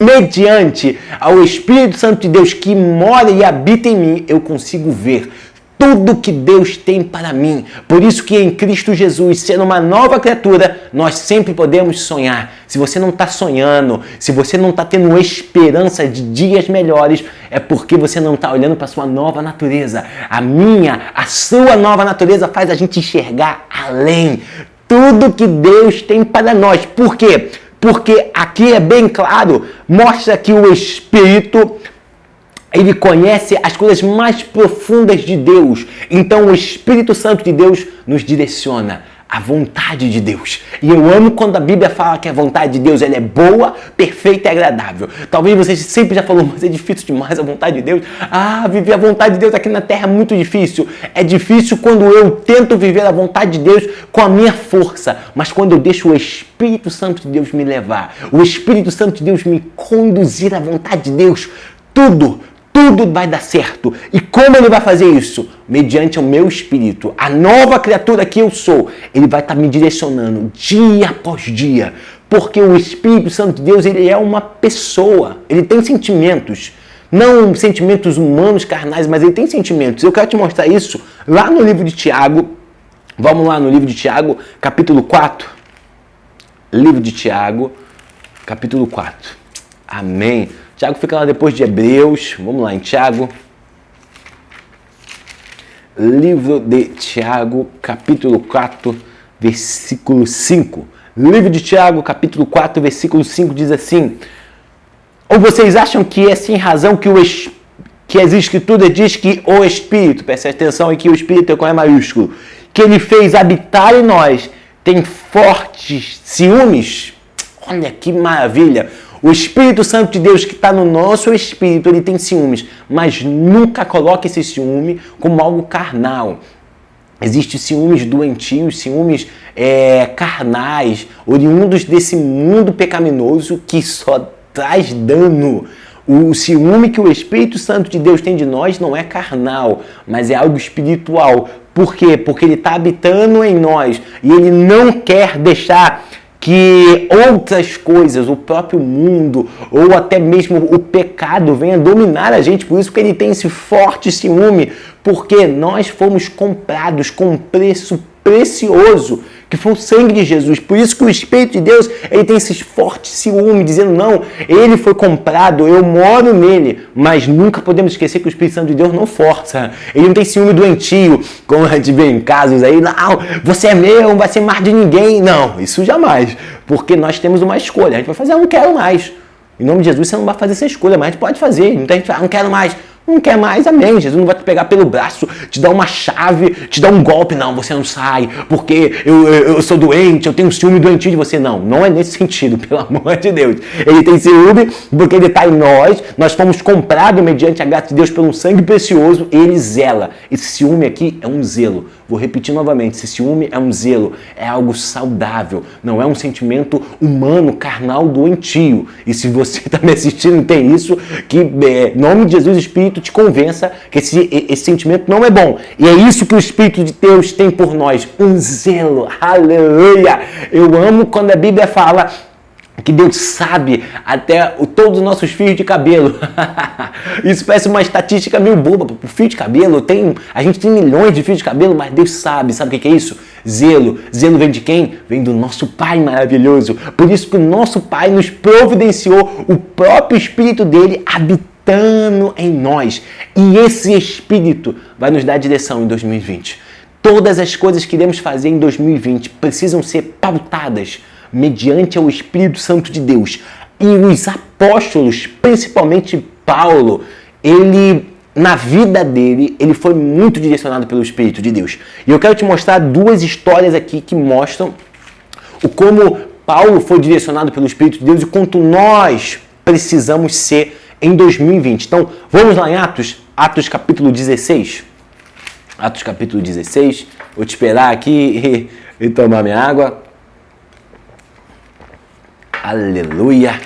mediante ao Espírito Santo de Deus que mora e habita em mim, eu consigo ver tudo que Deus tem para mim. Por isso que em Cristo Jesus, sendo uma nova criatura, nós sempre podemos sonhar. Se você não está sonhando, se você não está tendo esperança de dias melhores, é porque você não está olhando para a sua nova natureza. A sua nova natureza faz a gente enxergar além. Tudo que Deus tem para nós. Por quê? Porque aqui é bem claro, mostra que o Espírito, ele conhece as coisas mais profundas de Deus. Então o Espírito Santo de Deus nos direciona à vontade de Deus. E eu amo quando a Bíblia fala que a vontade de Deus ela é boa, perfeita e agradável. Talvez você sempre já falou, mas é difícil demais a vontade de Deus. Viver a vontade de Deus aqui na terra é muito difícil. É difícil quando eu tento viver a vontade de Deus com a minha força. Mas quando eu deixo o Espírito Santo de Deus me levar, o Espírito Santo de Deus me conduzir à vontade de Deus, tudo vai dar certo. E como ele vai fazer isso? Mediante o meu espírito, a nova criatura que eu sou, ele vai estar me direcionando dia após dia. Porque o Espírito Santo de Deus, ele é uma pessoa, ele tem sentimentos. Não sentimentos humanos, carnais, mas ele tem sentimentos. Eu quero te mostrar isso lá no livro de Tiago. Vamos lá no livro de Tiago, capítulo 4. Livro de Tiago, capítulo 4. Amém. Tiago fica lá depois de Hebreus. Vamos lá em Tiago. Livro de Tiago, capítulo 4, versículo 5. Livro de Tiago, capítulo 4, versículo 5 diz assim: ou vocês acham que é sem razão que as Escrituras diz que o Espírito, preste atenção aqui, o Espírito é com E maiúsculo, que ele fez habitar em nós, tem fortes ciúmes? Olha que maravilha! O Espírito Santo de Deus que está no nosso espírito, ele tem ciúmes, mas nunca coloque esse ciúme como algo carnal. Existem ciúmes doentios, ciúmes carnais, oriundos desse mundo pecaminoso que só traz dano. O ciúme que o Espírito Santo de Deus tem de nós não é carnal, mas é algo espiritual. Por quê? Porque ele está habitando em nós e ele não quer deixar que outras coisas, o próprio mundo ou até mesmo o pecado venha dominar a gente. Por isso que ele tem esse forte ciúme, porque nós fomos comprados com um preço precioso, que foi o sangue de Jesus. Por isso que o Espírito de Deus, ele tem esse forte ciúme, dizendo, não, ele foi comprado, eu moro nele, mas nunca podemos esquecer que o Espírito Santo de Deus não força. Ele não tem ciúme doentio, como a gente vê em casos aí, não, você é meu, não vai ser mais de ninguém. Não, isso jamais, porque nós temos uma escolha, a gente vai fazer, não quero mais. Em nome de Jesus, você não vai fazer essa escolha, mas a gente pode fazer. Muita gente fala, não quero mais. Não quer mais, amém. Jesus não vai te pegar pelo braço, te dar uma chave, te dar um golpe. Não, você não sai, porque eu sou doente, eu tenho um ciúme doentio de você. Não, não é nesse sentido, pelo amor de Deus. Ele tem ciúme porque ele está em nós fomos comprados mediante a graça de Deus por um sangue precioso, ele zela. Esse ciúme aqui é um zelo. Vou repetir novamente, esse ciúme é um zelo, é algo saudável, não é um sentimento humano, carnal, doentio. E se você está me assistindo e tem isso, que em nome de Jesus, o Espírito te convença que esse sentimento não é bom. E é isso que o Espírito de Deus tem por nós, um zelo, aleluia. Eu amo quando a Bíblia fala que Deus sabe até todos os nossos fios de cabelo. Isso parece uma estatística meio boba. O fio de cabelo, a gente tem milhões de fios de cabelo, mas Deus sabe o que é isso? Zelo. Zelo vem de quem? Vem do nosso Pai maravilhoso. Por isso que o nosso Pai nos providenciou o próprio Espírito dele habitando em nós. E esse Espírito vai nos dar direção em 2020. Todas as coisas que iremos fazer em 2020 precisam ser pautadas mediante o Espírito Santo de Deus. E os apóstolos, principalmente Paulo, na vida dele, ele foi muito direcionado pelo Espírito de Deus. E eu quero te mostrar duas histórias aqui que mostram como Paulo foi direcionado pelo Espírito de Deus e quanto nós precisamos ser em 2020. Então, vamos lá em Atos capítulo 16. Atos capítulo 16. Vou te esperar aqui e tomar minha água. Aleluia.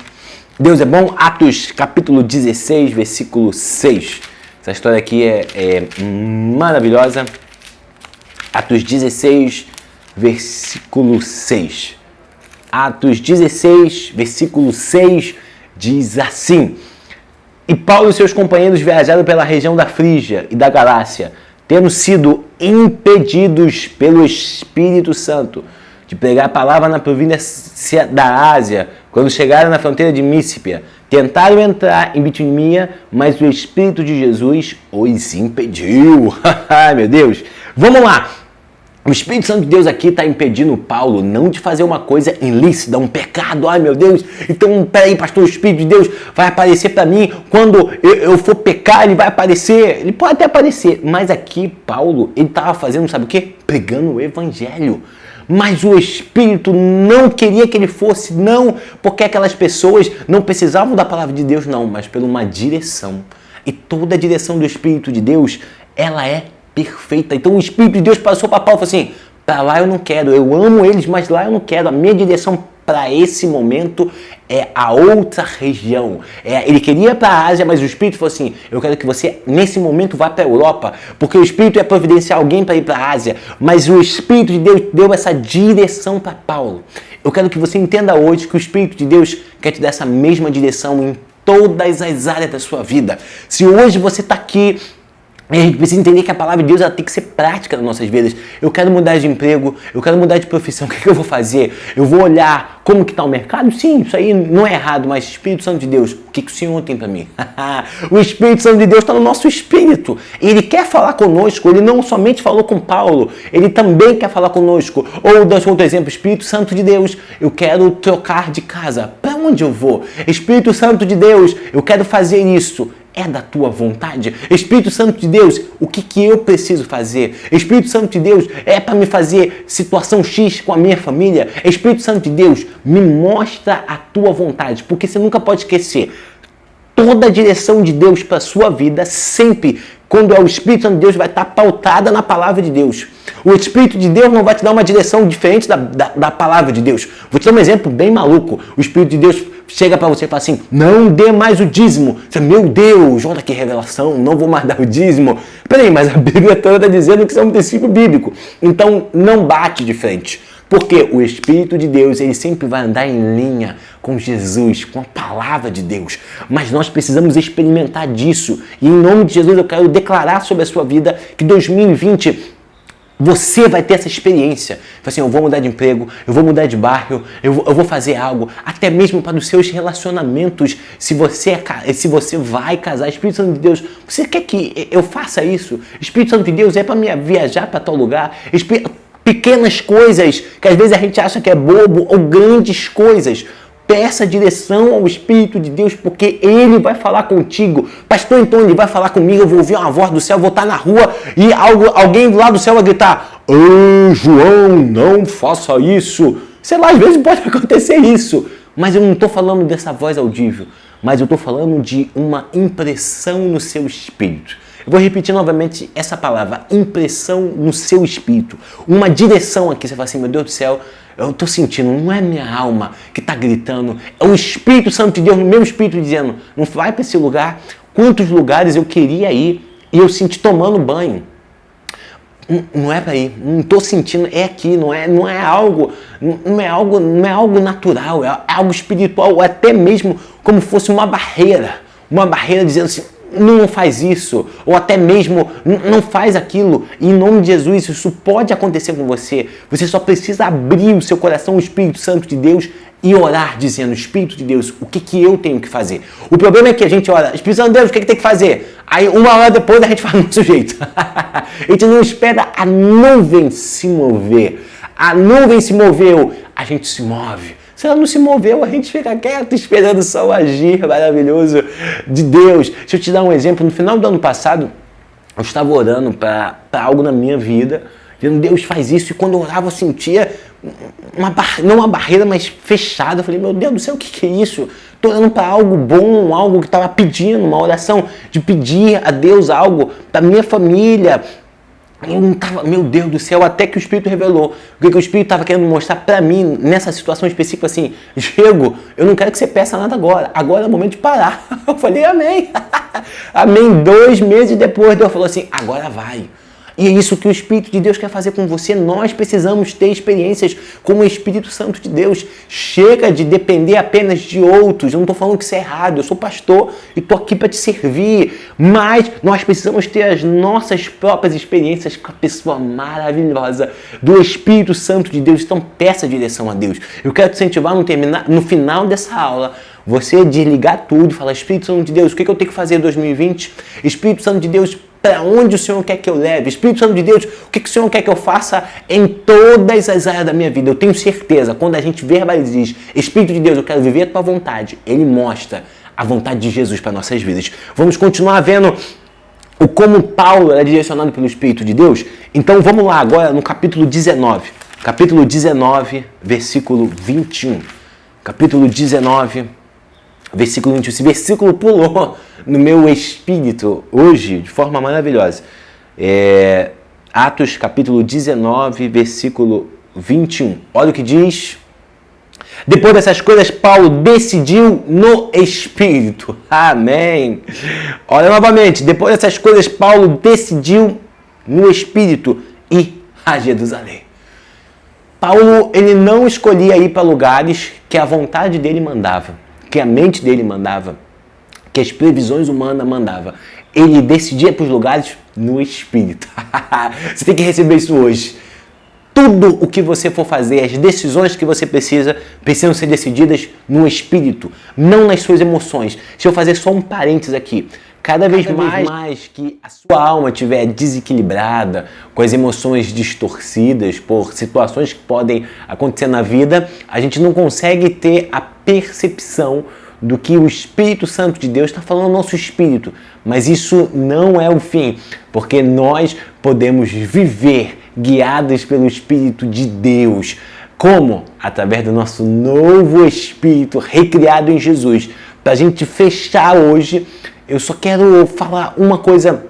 Deus é bom. Atos capítulo 16, versículo 6. Essa história aqui é maravilhosa. Atos 16, versículo 6. Atos 16, versículo 6. diz assim: E Paulo e seus companheiros viajaram pela região da Frígia e da Galácia, tendo sido impedidos pelo Espírito Santo de pregar a palavra na província da Ásia. Quando chegaram na fronteira de Mísipia, tentaram entrar em Bitinia, mas o Espírito de Jesus os impediu. Meu Deus! Vamos lá! O Espírito Santo de Deus aqui está impedindo Paulo não de fazer uma coisa ilícita, um pecado. Ai, meu Deus, então peraí, pastor, o Espírito de Deus vai aparecer para mim quando eu for pecar, ele vai aparecer. Ele pode até aparecer, mas aqui Paulo, ele estava fazendo, sabe o quê? Pregando o Evangelho. Mas o Espírito não queria que ele fosse, não porque aquelas pessoas não precisavam da palavra de Deus, não, mas por uma direção. E toda a direção do Espírito de Deus, ela é perfeita. Então o Espírito de Deus passou para Paulo e falou assim: para lá eu não quero, eu amo eles, mas lá eu não quero. A minha direção para esse momento é a outra região. Ele queria ir para a Ásia, mas o Espírito falou assim: eu quero que você nesse momento vá para a Europa, porque o Espírito ia providenciar alguém para ir para a Ásia, mas o Espírito de Deus deu essa direção para Paulo. Eu quero que você entenda hoje que o Espírito de Deus quer te dar essa mesma direção em todas as áreas da sua vida. Se hoje você está aqui, a gente precisa entender que a palavra de Deus ela tem que ser prática nas nossas vidas. Eu quero mudar de emprego, eu quero mudar de profissão, o que eu vou fazer? Eu vou olhar como que está o mercado? Sim, isso aí não é errado, mas Espírito Santo de Deus, o que o Senhor tem para mim? O Espírito Santo de Deus está no nosso espírito. Ele quer falar conosco, ele não somente falou com Paulo, ele também quer falar conosco. Ou, dando outro exemplo, Espírito Santo de Deus, eu quero trocar de casa. Para onde eu vou? Espírito Santo de Deus, eu quero fazer isso. É da tua vontade? Espírito Santo de Deus, o que eu preciso fazer? Espírito Santo de Deus, é para me fazer situação X com a minha família? Espírito Santo de Deus, me mostra a tua vontade, porque você nunca pode esquecer. Toda a direção de Deus para a sua vida, sempre, quando é o Espírito Santo de Deus, vai estar pautada na palavra de Deus. O Espírito de Deus não vai te dar uma direção diferente da palavra de Deus. Vou te dar um exemplo bem maluco. O Espírito de Deus chega para você e fala assim: não dê mais o dízimo. Você, meu Deus, olha que revelação, não vou mais dar o dízimo. Peraí, mas a Bíblia toda está dizendo que isso é um princípio bíblico. Então, não bate de frente. Porque o Espírito de Deus, ele sempre vai andar em linha com Jesus, com a palavra de Deus. Mas nós precisamos experimentar disso. E em nome de Jesus eu quero declarar sobre a sua vida que 2020... você vai ter essa experiência. Assim, eu vou mudar de emprego, eu vou mudar de bairro, eu vou fazer algo, até mesmo para os seus relacionamentos. Se você vai casar, Espírito Santo de Deus, você quer que eu faça isso? Espírito Santo de Deus é para me viajar para tal lugar. Pequenas coisas que às vezes a gente acha que é bobo, ou grandes coisas. Peça direção ao Espírito de Deus, porque Ele vai falar contigo. Pastor, então Ele vai falar comigo, eu vou ouvir uma voz do céu, vou estar na rua e alguém do lado do céu vai gritar: "Ei, João, não faça isso." Sei lá, às vezes pode acontecer isso. Mas eu não estou falando dessa voz audível, mas eu estou falando de uma impressão no seu espírito. Eu vou repetir novamente essa palavra: impressão no seu espírito. Uma direção aqui, você fala assim: meu Deus do céu, eu estou sentindo, não é minha alma que está gritando, é o Espírito Santo de Deus, no meu espírito dizendo: não vai para esse lugar. Quantos lugares eu queria ir e eu senti tomando banho. Não é para ir, não estou sentindo, é aqui, não é algo natural, é algo espiritual, ou até mesmo como fosse uma barreira dizendo assim: não faz isso, ou até mesmo não faz aquilo. E em nome de Jesus, isso pode acontecer com você. Você só precisa abrir o seu coração ao Espírito Santo de Deus e orar dizendo: Espírito de Deus, o que eu tenho que fazer? O problema é que a gente ora: Espírito Santo de Deus, o que tem que fazer? Aí uma hora depois a gente faz do nosso jeito. A gente não espera a nuvem se mover. A nuvem se moveu, a gente se move. Se ela não se moveu, a gente fica quieto esperando só o agir maravilhoso de Deus. Deixa eu te dar um exemplo. No final do ano passado, eu estava orando para algo na minha vida, dizendo: Deus, faz isso. E quando eu orava, eu sentia não uma barreira, mas fechada. Eu falei: meu Deus do céu, o que é isso? Estou orando para algo bom, algo que estava pedindo, uma oração de pedir a Deus algo para minha família. Eu não tava, meu Deus do céu, até que o Espírito revelou. O que o Espírito estava querendo mostrar para mim, nessa situação específica, assim: Diego, eu não quero que você peça nada agora. Agora é o momento de parar. Eu falei: amém. Amém. 2 meses depois, Deus falou assim: agora vai. E é isso que o Espírito de Deus quer fazer com você. Nós precisamos ter experiências com o Espírito Santo de Deus. Chega de depender apenas de outros. Eu não estou falando que isso é errado. Eu sou pastor e estou aqui para te servir. Mas nós precisamos ter as nossas próprias experiências com a pessoa maravilhosa do Espírito Santo de Deus. Então peça direção a Deus. Eu quero te incentivar no final dessa aula, você desligar tudo e falar: Espírito Santo de Deus, o que eu tenho que fazer em 2020? Espírito Santo de Deus, para onde o Senhor quer que eu leve? Espírito Santo de Deus, o que o Senhor quer que eu faça em todas as áreas da minha vida? Eu tenho certeza, quando a gente verbaliza e diz: Espírito de Deus, eu quero viver a tua vontade, Ele mostra a vontade de Jesus para nossas vidas. Vamos continuar vendo o como Paulo era direcionado pelo Espírito de Deus? Então vamos lá agora no capítulo 19. Capítulo 19, versículo 21. Capítulo 19, versículo 21. Esse versículo pulou no meu espírito hoje de forma maravilhosa. Atos capítulo 19, versículo 21. Olha o que diz. Depois dessas coisas, Paulo decidiu no Espírito. Amém. Olha novamente. Depois dessas coisas, Paulo decidiu no Espírito ir a Jerusalém. Paulo, ele não escolhia ir para lugares que a vontade dele mandava, que a mente dele mandava, que as previsões humanas mandavam. Ele decidia para os lugares no Espírito. Você tem que receber isso hoje. Tudo o que você for fazer, as decisões que você precisam ser decididas no Espírito, não nas suas emoções. Deixa eu fazer só um parênteses aqui. Cada vez mais que a sua alma estiver desequilibrada, com as emoções distorcidas por situações que podem acontecer na vida, a gente não consegue ter a percepção do que o Espírito Santo de Deus está falando ao nosso espírito. Mas isso não é o fim, porque nós podemos viver guiados pelo Espírito de Deus. Como? Através do nosso novo espírito recriado em Jesus. Para a gente fechar hoje, eu só quero falar uma coisa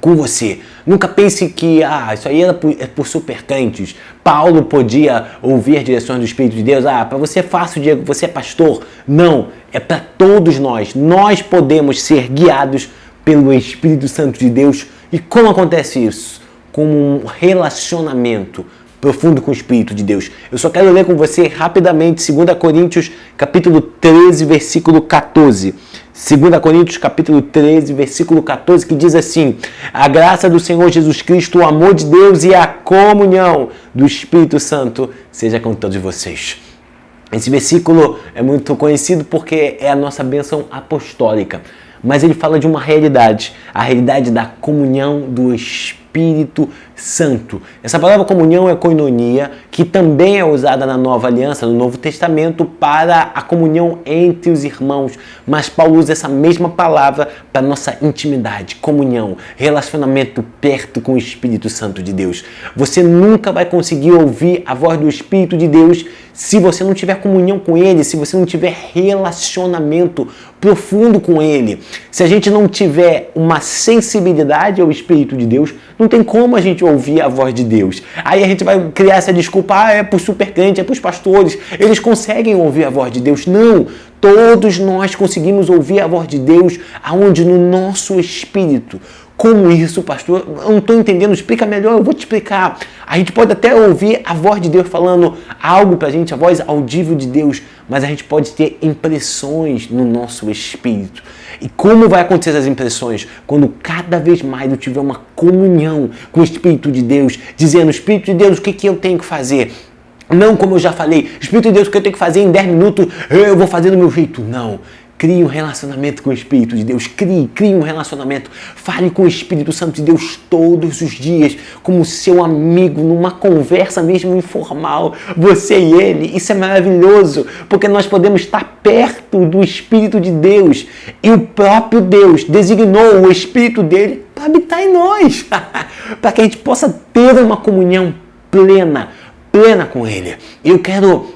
com você. Nunca pense que isso aí é por supercrentes. Paulo podia ouvir as direções do Espírito de Deus. Para você é fácil, Diego, você é pastor. Não, é para todos nós. Nós podemos ser guiados pelo Espírito Santo de Deus. E como acontece isso? Com um relacionamento profundo com o Espírito de Deus. Eu só quero ler com você rapidamente 2 Coríntios capítulo 13, versículo 14. 2 Coríntios capítulo 13, versículo 14, que diz assim: a graça do Senhor Jesus Cristo, o amor de Deus e a comunhão do Espírito Santo seja com todos vocês. Esse versículo é muito conhecido porque é a nossa bênção apostólica, mas ele fala de uma realidade, a realidade da comunhão do Espírito Santo. Essa palavra comunhão é koinonia, que também é usada na Nova Aliança, no Novo Testamento, para a comunhão entre os irmãos. Mas Paulo usa essa mesma palavra para nossa intimidade, comunhão, relacionamento perto com o Espírito Santo de Deus. Você nunca vai conseguir ouvir a voz do Espírito de Deus se você não tiver comunhão com Ele, se você não tiver relacionamento profundo com Ele. Se a gente não tiver uma sensibilidade ao Espírito de Deus, não tem como a gente ouvir a voz de Deus. Aí a gente vai criar essa desculpa: é para os supercrentes, é para os pastores, eles conseguem ouvir a voz de Deus. Não, todos nós conseguimos ouvir a voz de Deus aonde? No nosso espírito. Como isso, pastor? Eu não estou entendendo, explica melhor, eu vou te explicar. A gente pode até ouvir a voz de Deus falando algo pra gente, a voz audível de Deus, mas a gente pode ter impressões no nosso espírito. E como vai acontecer essas impressões? Quando cada vez mais eu tiver uma comunhão com o Espírito de Deus, dizendo: Espírito de Deus, o que eu tenho que fazer? Não como eu já falei, Espírito de Deus, o que eu tenho que fazer em 10 minutos, eu vou fazer do meu jeito. Não. Crie um relacionamento com o Espírito de Deus. Crie um relacionamento. Fale com o Espírito Santo de Deus todos os dias, como seu amigo, numa conversa mesmo informal, você e ele. Isso é maravilhoso, porque nós podemos estar perto do Espírito de Deus. E o próprio Deus designou o Espírito dele para habitar em nós, para que a gente possa ter uma comunhão plena com ele. Eu quero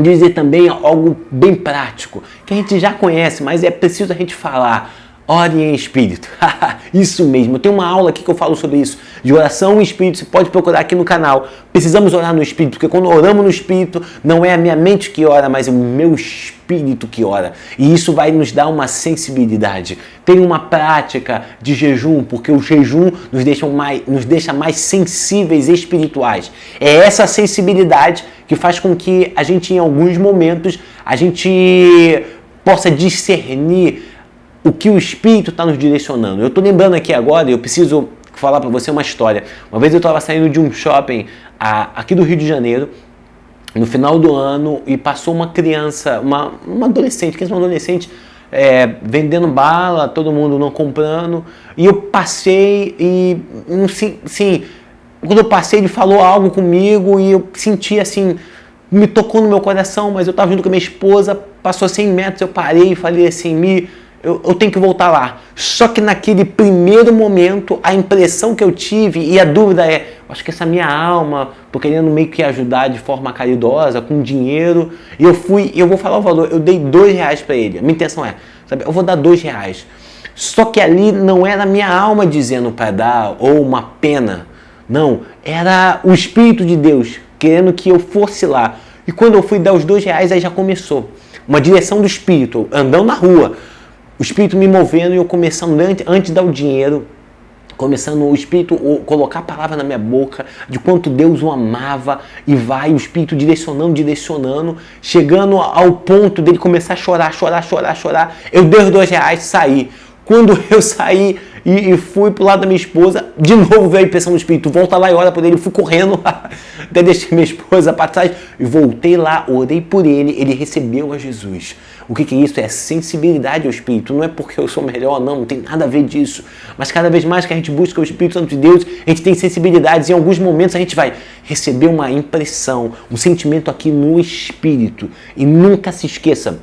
dizer também algo bem prático, que a gente já conhece, mas é preciso a gente falar. ore em espírito. Isso mesmo, eu tenho uma aula aqui que eu falo sobre isso, de oração em espírito, você pode procurar aqui no canal. Precisamos orar no espírito, porque quando oramos no espírito, não é a minha mente que ora, mas é o meu espírito que ora. E isso vai nos dar uma sensibilidade. Tem uma prática de jejum, porque o jejum nos deixa mais sensíveis espirituais. É essa sensibilidade que faz com que a gente, em alguns momentos, a gente possa discernir o que o Espírito está nos direcionando. Eu estou lembrando aqui agora, eu preciso falar para você uma história. Uma vez eu estava saindo de um shopping aqui do Rio de Janeiro, no final do ano, e passou uma criança, uma adolescente, vendendo bala, todo mundo não comprando, e eu passei e, sim, quando eu passei ele falou algo comigo e eu senti assim, me tocou no meu coração, mas eu estava junto com a minha esposa, passou 100 metros, eu parei e falei assim, eu tenho que voltar lá. Só que naquele primeiro momento, a impressão que eu tive, e a dúvida é, acho que essa minha alma, tô querendo meio que ajudar de forma caridosa, com dinheiro, e eu vou falar o valor, eu dei R$2 para ele. A minha intenção é, sabe, eu vou dar R$2. Só que ali não era a minha alma dizendo para dar, ou uma pena. Não, era o Espírito de Deus querendo que eu fosse lá. E quando eu fui dar os R$2, aí já começou. Uma direção do Espírito, andando na rua. O Espírito me movendo e eu começando, antes de dar o dinheiro, começando o Espírito colocar a palavra na minha boca, de quanto Deus o amava, e vai o Espírito direcionando, chegando ao ponto dele começar a chorar. Eu dei os R$2, saí. Quando eu saí e fui pro lado da minha esposa, de novo veio a impressão do Espírito, volta lá e ora por ele, eu fui correndo, até deixei minha esposa para trás, e voltei lá, orei por ele, ele recebeu a Jesus. O que é isso? É sensibilidade ao Espírito, não é porque eu sou melhor, não tem nada a ver disso, mas cada vez mais que a gente busca o Espírito Santo de Deus, a gente tem sensibilidades, em alguns momentos a gente vai receber uma impressão, um sentimento aqui no Espírito, e nunca se esqueça,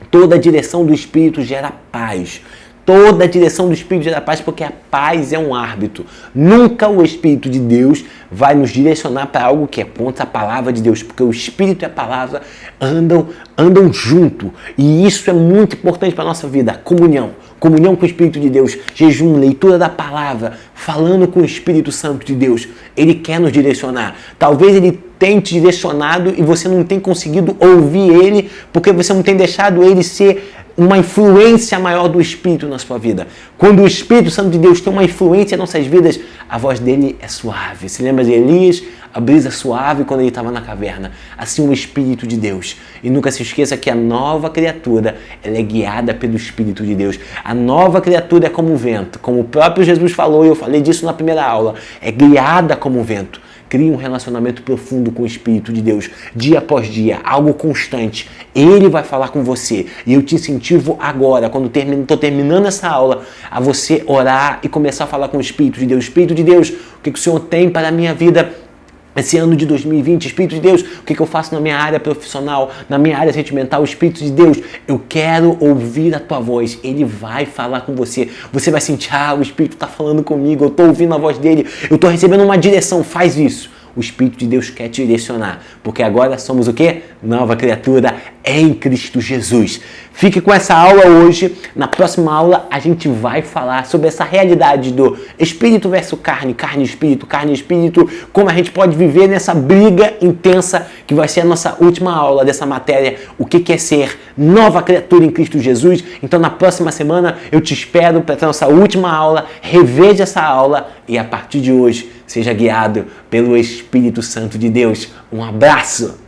toda a direção do Espírito gera paz. Toda a direção do Espírito gera paz, porque a paz é um árbitro. Nunca o Espírito de Deus vai nos direcionar para algo que é contra a palavra de Deus, porque o Espírito e a palavra andam junto. E isso é muito importante para a nossa vida. Comunhão com o Espírito de Deus, jejum, leitura da palavra, falando com o Espírito Santo de Deus. Ele quer nos direcionar. Talvez ele tenha te direcionado e você não tenha conseguido ouvir ele, porque você não tem deixado ele ser uma influência maior do Espírito na sua vida. Quando o Espírito Santo de Deus tem uma influência em nossas vidas, a voz dele é suave. Se lembra de Elias? A brisa suave quando ele estava na caverna. Assim o Espírito de Deus. E nunca se esqueça que a nova criatura, ela é guiada pelo Espírito de Deus. A nova criatura é como o vento. Como o próprio Jesus falou, e eu falei disso na primeira aula, é guiada como o vento. Crie um relacionamento profundo com o Espírito de Deus, dia após dia, algo constante. Ele vai falar com você. E eu te incentivo agora, quando estou terminando essa aula, a você orar e começar a falar com o Espírito de Deus. Espírito de Deus, o que o Senhor tem para a minha vida esse ano de 2020, Espírito de Deus, o que eu faço na minha área profissional, na minha área sentimental, Espírito de Deus, eu quero ouvir a tua voz. Ele vai falar com você. Você vai sentir, o Espírito está falando comigo, eu estou ouvindo a voz dele, eu estou recebendo uma direção, faz isso. O Espírito de Deus quer te direcionar, porque agora somos o quê? Nova criatura em Cristo Jesus. Fique com essa aula hoje. Na próxima aula a gente vai falar sobre essa realidade do espírito versus carne, carne e espírito, como a gente pode viver nessa briga intensa que vai ser a nossa última aula dessa matéria, o que é ser nova criatura em Cristo Jesus. Então na próxima semana eu te espero para essa nossa última aula, reveja essa aula e a partir de hoje seja guiado pelo Espírito Santo de Deus. Um abraço!